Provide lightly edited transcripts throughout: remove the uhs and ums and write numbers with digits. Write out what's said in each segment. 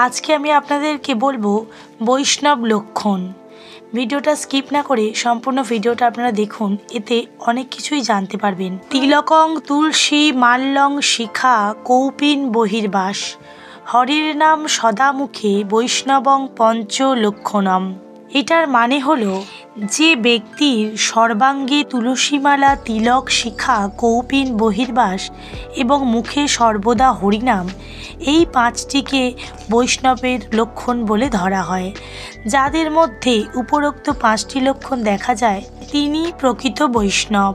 আজকে আমি আপনাদেরকে বলবো বৈষ্ণব লক্ষণ। ভিডিওটা স্কিপ না করে সম্পূর্ণ ভিডিওটা আপনারা দেখুন, এতে অনেক কিছুই জানতে পারবেন। তিলকং তুলসী মাল্যং শিখা কৌপিন বহির্বাস, হরির নাম সদা মুখে বৈষ্ণবং পঞ্চ লক্ষণম। এটার মানে হলো, যে ব্যক্তির সর্বাঙ্গে তুলসীমালা, তিলক, শিখা, কৌপিন বহির্বাস এবং মুখে সর্বদা হরিনাম, এই পাঁচটিকে বৈষ্ণবের লক্ষণ বলে ধরা হয়। যাদের মধ্যে উপরোক্ত পাঁচটি লক্ষণ দেখা যায়, তিনি প্রকৃত বৈষ্ণব।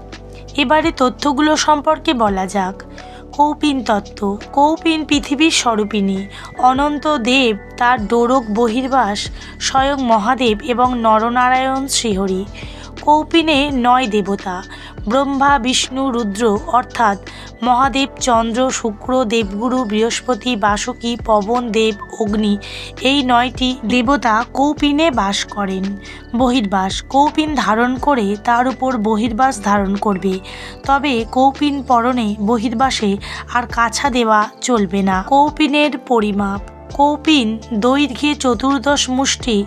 এবারে তথ্যগুলো সম্পর্কে বলা যাক। কৌপিন তত্ত্ব। কৌপিন পৃথিবীর স্বরূপিণী, অনন্ত দেব তার ডোরক বহির্বাস স্বয়ং মহাদেব এবং নরনারায়ণ শ্রীহরি। কৌপিনে 9 দেবতা, ব্রহ্মা, বিষ্ণু, রুদ্র অর্থাৎ মহাদেব, চন্দ্র, শুক্র, দেবগুরু, বৃহস্পতি, বাসুকী, পবন, দেব, অগ্নি, এই 9টি দেবতা কৌপিনে বাস করেন। বহির্বাস। কৌপিন ধারণ করে তার উপর বহির্বাস ধারণ করবে, তবে কৌপিন পরনে বহির্বাসে আর কাছা দেওয়া চলবে না। কৌপিনের পরিমাপ। কৌপিন দৈর্ঘ্যে 14 মুষ্টি,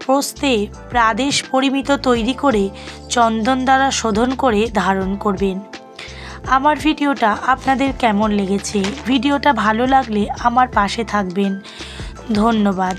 প্রস্থে প্রাদেশ পরিমিত তৈরি করে চন্দন দ্বারা শোধন করে ধারণ করবেন। আমার ভিডিওটা আপনাদের কেমন লেগেছে? ভিডিওটা ভালো লাগলে আমার পাশে থাকবেন। ধন্যবাদ।